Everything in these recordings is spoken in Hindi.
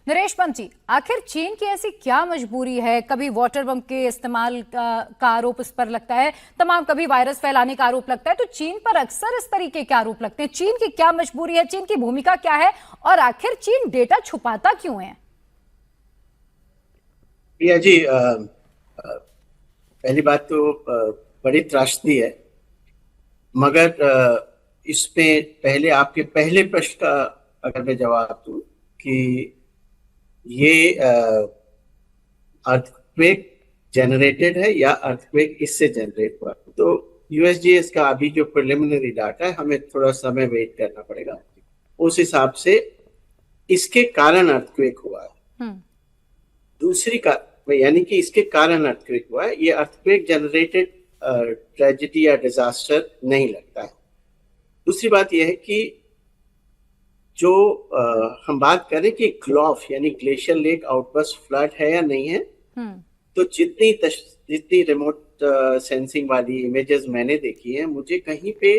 नरेश पंत जी, आखिर चीन की ऐसी क्या मजबूरी है? कभी वाटर बम के इस्तेमाल का आरोप इस पर लगता है, कभी वायरस फैलाने का आरोप लगता है, तो चीन पर अक्सर इस तरीके के आरोप लगते हैं। चीन की क्या मजबूरी है? चीन की भूमिका क्या है? और आखिर चीन डेटा छुपाता क्यों है? प्रिया जी, पहली बात तो बड़ी त्रासदी है, मगर इसमें पहले आपके पहले प्रश्न का अगर मैं जवाब दूं कि ये अर्थक्वेक जनरेटेड है या अर्थक्वेक इससे जनरेट हुआ, तो यूएसजीएस का अभी जो प्रिलिमिनरी डाटा है, हमें थोड़ा समय वेट करना पड़ेगा। उस हिसाब से इसके कारण अर्थक्वेक हुआ है। दूसरी का यानी कि इसके कारण अर्थक्वेक हुआ है, ये अर्थक्वेक जनरेटेड ट्रेजेडी या डिजास्टर नहीं लगता है। दूसरी बात यह है कि जो हम बात करें कि ग्लॉफ यानी ग्लेशियर लेक आउटबर्स्ट फ्लड है या नहीं है, तो जितनी रिमोट सेंसिंग वाली इमेजेस मैंने देखी है, मुझे कहीं पे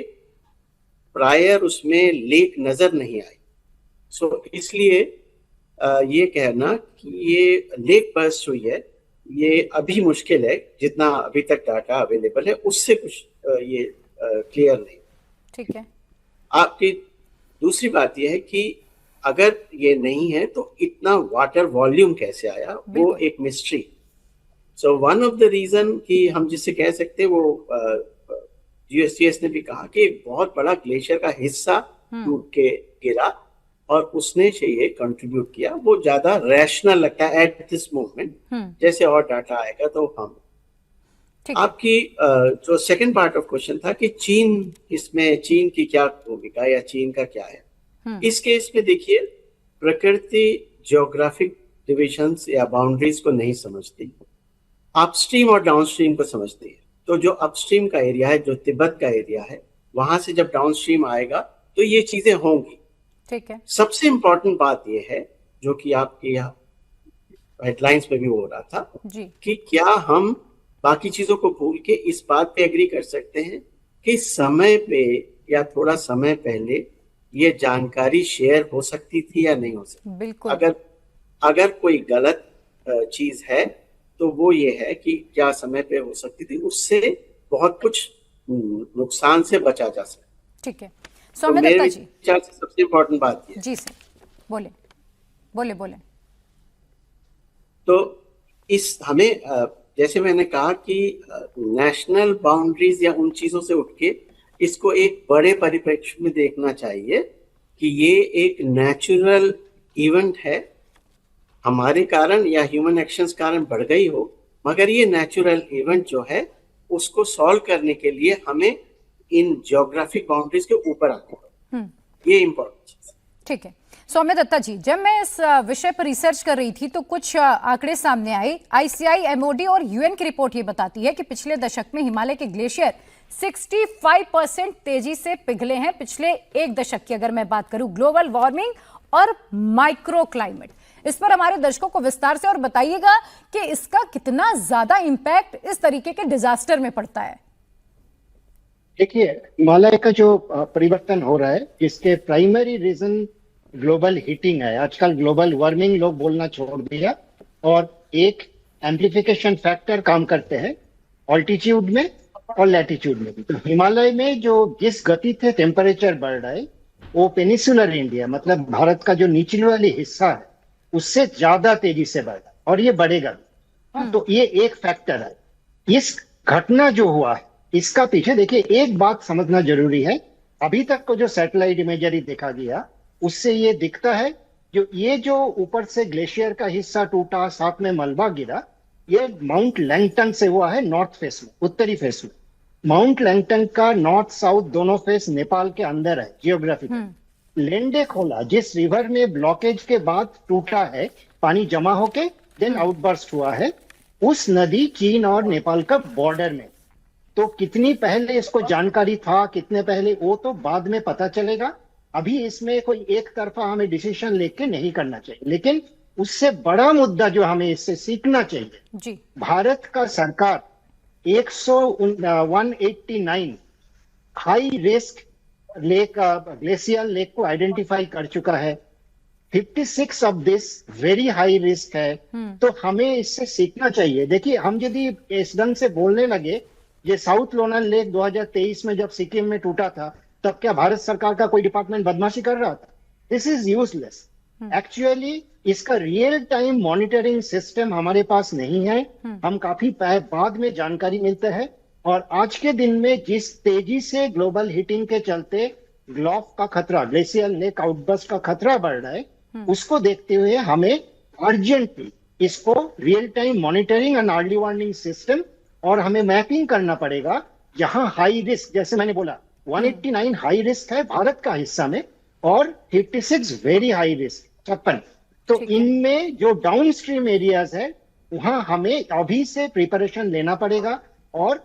प्रायर उसमें लेक नजर नहीं आई। सो इसलिए ये कहना कि ये लेक बर्स्ट हुई है, ये अभी मुश्किल है। जितना अभी तक डाटा अवेलेबल है उससे कुछ ये क्लियर नहीं। ठीक है। आपकी दूसरी बात यह है कि अगर ये नहीं है तो इतना वाटर वॉल्यूम कैसे आया, वो एक mystery. So one of the reason कि हम जिसे कह सकते हैं, वो यूएसजीएस ने भी कहा कि एक बहुत बड़ा ग्लेशियर का हिस्सा टूट के गिरा और उसने ये कंट्रीब्यूट किया। वो ज्यादा रैशनल लगता है एट दिस मोमेंट। जैसे और डाटा आएगा तो हम आपकी जो सेकंड पार्ट ऑफ क्वेश्चन था कि चीन की क्या भूमिका या चीन का क्या है इस केस में, देखिए प्रकृति ज्योग्राफिक डिविजन्स या बाउंड्रीज को नहीं समझती, अपस्ट्रीम और डाउनस्ट्रीम को समझती है। तो जो अपस्ट्रीम का एरिया है, जो तिब्बत का एरिया है, वहां से जब डाउनस्ट्रीम आएगा तो ये चीजें होंगी। ठीक है। सबसे इंपॉर्टेंट बात यह है, जो कि आपके यहाँ हेडलाइंस में भी हो रहा था जी, कि क्या हम बाकी चीजों को भूल के इस बात पे एग्री कर सकते हैं कि समय पे या थोड़ा समय पहले ये जानकारी शेयर हो सकती थी या नहीं हो सकती। बिल्कुल। अगर कोई गलत चीज है तो वो ये है कि क्या समय पे हो सकती थी, उससे बहुत कुछ नुकसान से बचा जा सकता। ठीक है। सौम्य दत्ता जी, सबसे इम्पोर्टेंट बात है जी सर, बोले बोले बोले। तो इस हमें जैसे मैंने कहा कि नेशनल बाउंड्रीज या उन चीजों से उठ के इसको एक बड़े परिप्रेक्ष्य में देखना चाहिए कि ये एक नेचुरल इवेंट है। हमारे कारण या ह्यूमन एक्शंस कारण बढ़ गई हो, मगर ये नेचुरल इवेंट जो है उसको सॉल्व करने के लिए हमें इन ज्योग्राफिक बाउंड्रीज के ऊपर आना है। ये इम्पोर्टेंट चीज। ठीक है। सौम्य दत्ता जी, जब मैं इस विषय पर रिसर्च कर रही थी तो कुछ आंकड़े सामने आए। आईसीआई, एमओडी और यूएन की रिपोर्ट ये बताती है कि पिछले दशक में हिमालय के ग्लेशियर 65% तेजी से पिघले हैं। पिछले एक दशक की अगर मैं बात करूं, ग्लोबल वार्मिंग और माइक्रो क्लाइमेट, इस पर हमारे दर्शकों को विस्तार से और बताइएगा कि इसका कितना ज्यादा इंपैक्ट इस तरीके के डिजास्टर में पड़ता है। देखिए, हिमालय का जो परिवर्तन हो रहा है, इसके प्राइमरी रीजन ग्लोबल हीटिंग है। आजकल ग्लोबल वार्मिंग लोग बोलना छोड़ दिया और एक एम्प्लीफिकेशन फैक्टर काम करते हैं ऑल्टीट्यूड में और लैटिट्यूड में भी। तो हिमालय में जो जिस गति से टेम्परेचर बढ़ रहा है, वो पेनिसुलर इंडिया मतलब भारत का जो निचले वाली हिस्सा है उससे ज्यादा तेजी से बढ़ रहा है और ये बढ़ेगा। तो ये एक फैक्टर है। इस घटना जो हुआ है इसका पीछे देखिए एक बात समझना जरूरी है। अभी तक को जो सैटेलाइट इमेजरी देखा गया उससे ये दिखता है ये जो ऊपर से ग्लेशियर का हिस्सा टूटा, साथ में मलबा गिरा, ये माउंट लैंगटन से हुआ है नॉर्थ फेस में, उत्तरी फेस में। माउंट लैंगटन का नॉर्थ साउथ दोनों फेस नेपाल के अंदर है जियोग्राफिकल। लेंडे खोला जिस रिवर में ब्लॉकेज के बाद टूटा है, पानी जमा होके देन आउटबर्स्ट हुआ है, उस नदी चीन और नेपाल का बॉर्डर में। तो कितनी पहले इसको जानकारी था, कितने पहले, वो तो बाद में पता चलेगा। अभी इसमें कोई एक तरफा हमें डिसीजन लेके नहीं करना चाहिए। लेकिन उससे बड़ा मुद्दा जो हमें इससे सीखना चाहिए जी, भारत का सरकार 189 high risk lake glacier lake को आइडेंटिफाई कर चुका है। 56 of this very high risk है। तो हमें इससे सीखना चाहिए। देखिए, हम यदि इस ढंग से बोलने लगे, ये साउथ लोनार लेक 2023 में जब सिक्किम में टूटा था, तब क्या भारत सरकार का कोई डिपार्टमेंट बदमाशी कर रहा था? This is useless. एक्चुअली इसका रियल टाइम मॉनिटरिंग सिस्टम हमारे पास नहीं है। हम काफी बाद में जानकारी मिलते हैं। और आज के दिन में जिस तेजी से ग्लोबल हीटिंग के चलते ग्लोफ का खतरा, ग्लेशियल लेक आउटबर्स्ट का खतरा बढ़ रहा है, उसको देखते हुए हमें अर्जेंटली इसको real time monitoring and early warning system, और हमें मैपिंग करना पड़ेगा। जहां हाई रिस्क, जैसे मैंने बोला 189 हाई रिस्क है भारत का हिस्सा में, और 56 वेरी हाई रिस्क 56। तो इनमें जो डाउन स्ट्रीम एरियाज है, वहां हमें अभी से प्रिपरेशन लेना पड़ेगा। और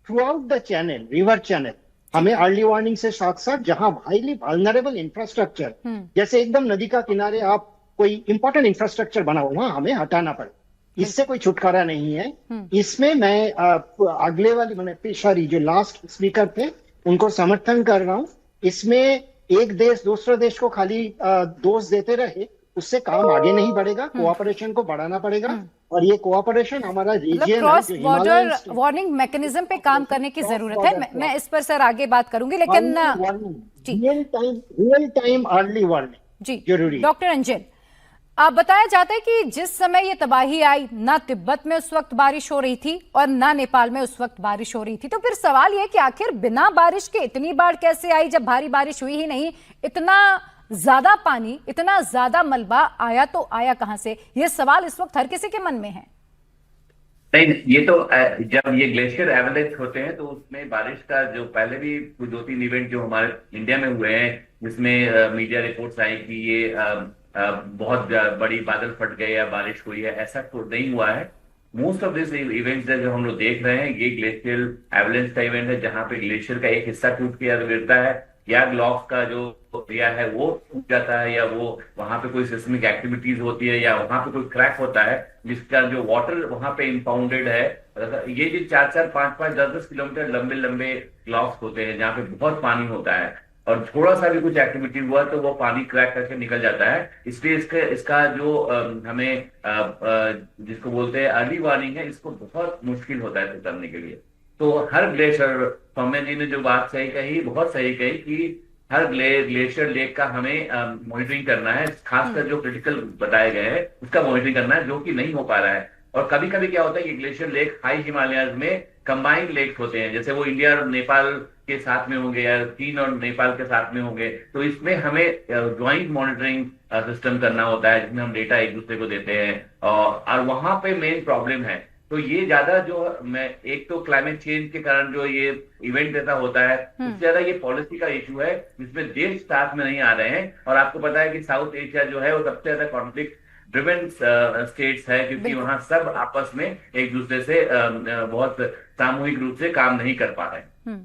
through out the channel, river channel, हमें अर्ली वार्निंग से साथ साथ जहां हाईली वल्नरेबल इंफ्रास्ट्रक्चर, जैसे एकदम नदी का किनारे आप कोई इंपॉर्टेंट इंफ्रास्ट्रक्चर बना हुआ, वहां हमें हटाना पड़े। इससे कोई छुटकारा नहीं है। इसमें मैं अगले वाली, मैंने पिछली जो लास्ट स्पीकर थे उनको समर्थन कर रहा हूं। इसमें एक देश दूसरे देश को खाली दोष देते रहे, उससे काम आगे नहीं बढ़ेगा। कोऑपरेशन को बढ़ाना पड़ेगा। और ये कोऑपरेशन हमारा region, cross border warning mechanism पे काम करने की जरूरत है। मैं इस पर सर आगे बात करूंगी, लेकिन रियल टाइम अर्ली वार्निंग जी जरूरी। डॉक्टर अंजन, आप बताया जाता है कि जिस समय ये तबाही आई, ना तिब्बत में उस वक्त बारिश हो रही थी और ना नेपाल में उस वक्त बारिश हो रही थी। तो फिर सवाल ये कि आखिर बिना बारिश के इतनी बाढ़ कैसे आई, जब भारी बारिश हुई ही नहीं? इतना ज्यादा पानी, इतना ज्यादा मलबा आया तो आया कहां से? ये सवाल इस वक्त हर किसी के मन में है। नहीं, ये तो जब ये ग्लेशियर एवलेंच होते हैं तो उसमें बारिश का जो पहले भी 2-3 इवेंट जो हमारे इंडिया में हुए हैं, जिसमें मीडिया रिपोर्ट्स आई कि ये बहुत बड़ी बादल फट गए या बारिश हुई है, ऐसा तो नहीं हुआ है। मोस्ट ऑफ दिस इवेंट्स जो हम लोग देख रहे हैं, ये ग्लेशियल एवलेंच का इवेंट है, जहां पे ग्लेशियर का एक हिस्सा टूट के गिरता है, या ग्लॉफ का जो एरिया है वो टूट जाता है, या वो वहां पे कोई सिस्मिक एक्टिविटीज होती है, या वहां पे कोई क्रैक होता है जिसका जो वाटर वहां पे इंपाउंडेड है। ये जो 4-4, 5-5, 10-10 किलोमीटर लंबे लंबे ग्लॉफ्स होते हैं, जहाँ पे बहुत पानी होता है, और थोड़ा सा भी कुछ एक्टिविटी हुआ तो वो पानी क्रैक करके निकल जाता है। इसलिए इसका जो हमें जिसको बोलते हैं अर्ली वार्निंग है, इसको बहुत मुश्किल होता है करने के लिए। तो हर ग्लेशियर, सौम्या जी ने जो बात सही कही, बहुत सही कही, कि हर ग्लेशियर लेक का हमें मॉनिटरिंग करना है, खासकर जो क्रिटिकल बताए गए हैं उसका मॉनिटरिंग करना है, जो कि नहीं हो पा रहा है। और कभी कभी क्या होता है कि ग्लेशियर लेक हाई हिमालयाज में कंबाइंड लेक्स होते हैं, जैसे वो इंडिया और नेपाल के साथ में होंगे या चीन और नेपाल के साथ में होंगे, तो इसमें हमें ज्वाइंट मॉनिटरिंग सिस्टम करना होता है, जिसमें हम डेटा एक दूसरे को देते हैं, और वहां पे मेन प्रॉब्लम है। तो ये ज्यादा जो मैं, एक तो क्लाइमेट चेंज के कारण जो ये इवेंट ऐसा होता है, उससे ज्यादा ये पॉलिसी का इशू है, जिसमें देश साथ में नहीं आ रहे हैं। और आपको पता है कि साउथ एशिया जो है वो सबसे ज्यादा कॉन्फ्लिक्ट ड्रिवन स्टेट्स है, क्योंकि वहां सब आपस में एक दूसरे से बहुत सामूहिक रूप से काम नहीं कर पा रहे हैं।